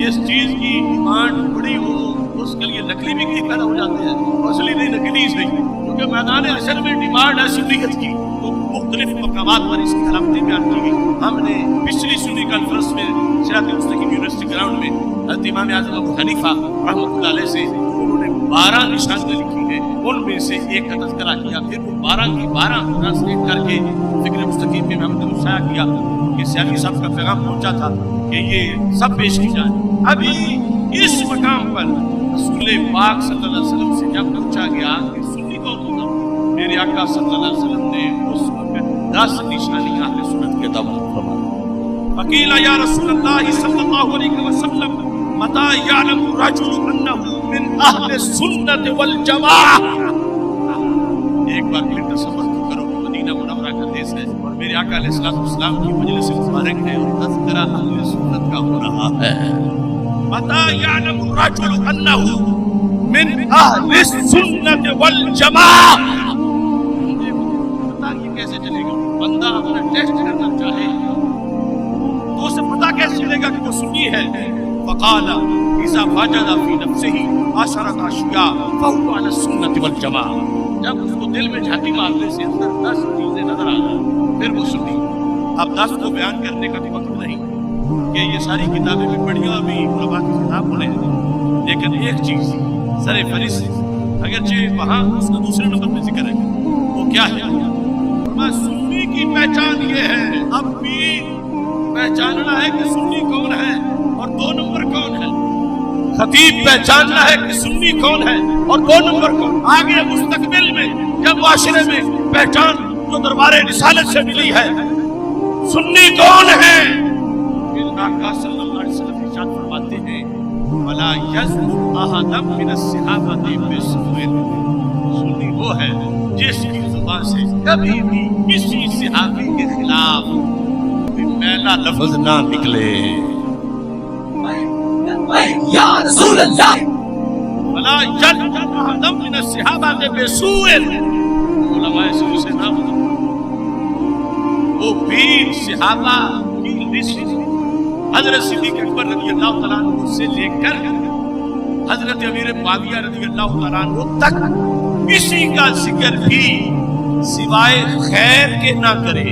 جس چیز کی ڈیمانڈ بڑی ہو اس کے لیے نقلی بھی کئی پیدا ہو جاتے ہیں، اصلی نہیں نقلی ہی صحیح، کیونکہ میدان حشر میں ڈیمانڈ ہے سنیت کی، تو مختلف مقامات پر اس کی علامتیں بیان کی گئی۔ ہم نے پچھلی سنی کانفرنس میں صراط مستقیم یونیورسٹی گراؤنڈ میں حضرت امام اعظم ابو حنیفہ رحمۃ اللہ علیہ سے انہوں نے 12 نشانیاں لکھی ہیں، ان میں سے ایک کا تذکرہ کیا، پھر وہ 12 کی 12 ٹرانسلیٹ کر کے فکر مستقیم میں ہم نے شائع کیا کہ سیاسی صاحب کا پیغام پہنچا تھا کہ یہ سب پیش کی جائے۔ ابھی اس مقام پر رسول پاک صلی اللہ علیہ وسلم سے جب پوچھا گیا کہ سنی کون ہوگا، میرے آقا صلی اللہ علیہ وسلم نے اس وقت 10 نشانیاں اہل سنت کے دعوت فرمائی۔ فقیل یا رسول اللہ صلی اللہ علیہ وسلم متى يعلم الرجل انه من اهل السنة والجماعة۔ ایک بار پھر تصور کرو کہ مدینہ منورہ کا دیس ہے اور میرے آقا علیہ السلام کی مجلس مبارک ہے اور تذکرہ اہل سنت کا ہو رہا ہے۔ متى يعلم الرجل انه من اهل السنة والجماعة۔ پتہ یہ کیسے چلے گا؟ بندہ اپنا ٹیسٹ کرنا چاہے تو اسے پتہ کیسے چلے گا کہ وہ سنی ہے؟ فقال اذا وجد في نفسه 10 اشياء فهو على السنة والجماعة۔ جب اس کو دل میں جھانکی مارنے سے اندر 10 چیزیں نظر آ جائیں پھر وہ سنی۔ اب 10 کو بیان کرنے کا بھی وقت نہیں کہ یہ ساری کتابیں بھی پڑھی اور بھی علماء کی کتاب پڑھے، لیکن ایک چیز سر فہرست اگرچہ وہاں اس کا دوسرے نمبر پہ ذکر ہے، وہ کیا ہے؟ سنی کی پہچان یہ ہے، اب بھی پہچاننا ہے کہ سنی کون ہے اور 2 نمبر کون ہے۔ خطیب پہچاننا ہے کہ سنی کون ہے اور 2 نمبر کون۔ آگے مستقبل میں جب معاشرے میں پہچان جو دربار رسالت سے ملی ہے سنی کون ہے، آقا صلی اللہ علیہ وسلم ارشاد فرماتے ہیں وَلَا يَذْكُرُ أَحَدًا مِنَ الصِّحَابَةِ بِسُوءٍ۔ سنی وہ ہے جس کی زبان سے کبھی بھی کسی صحابی کے خلاف میلا لفظ نہ نکلے۔ یا رسول اللہ ولا يجد احد من الصحابہ بسوء۔ علماء سو سے نہ وہ بھی صحابہ کی لسٹ حضرت صدیق اکبر رضی اللہ تعالیٰ عنہ سے لے کر حضرت امیر معاویہ رضی اللہ تعالیٰ عنہ تک کسی کا ذکر بھی سوائے خیر کے نہ کرے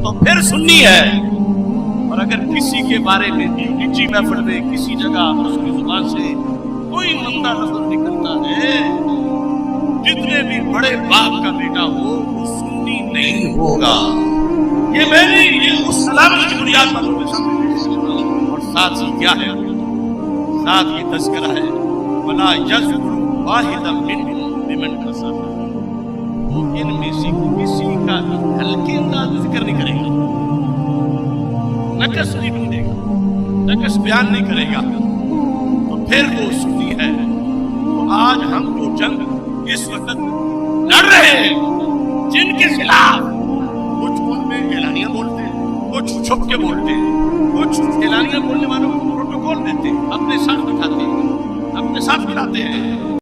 تو پھر سنی ہے۔ اور اگر کسی کے بارے میں نجی محفل میں کسی جگہ اس کی زبان سے کوئی مندہ لفظ نکلتا ہے، جتنے بھی بڑے باپ کا بیٹا ہو وہ سنی نہیں ہوگا۔ یہ میری یہ اس سلامت کی بنیاد پر اور ساتھ ہی کیا ہے؟ ساتھ یہ تذکرہ ہے وَلَا يَذْكُرُ وَاحِدًا مِّنْهُمْ بِمَنْ كَسَبَ۔ وہ ان میں سے کسی کا ہلکے انداز ذکر نہیں کرے گا، نقص نہیں ڈھونڈے گا، نقص بیان نہیں کرے گا، تو پھر وہ سنی ہے۔ تو آج ہم جو جنگ اس وقت لڑ رہے ہیں جن کے خلاف کچھ ان میں اعلانیہ بولتے ہیں، کچھ چھپ کے بولتے ہیں، کچھ اعلانیہ بولنے والوں کو پروٹوکول دیتے ہیں، اپنے ساتھ بٹھاتے ہیں، اپنے ساتھ ملاتے ہیں۔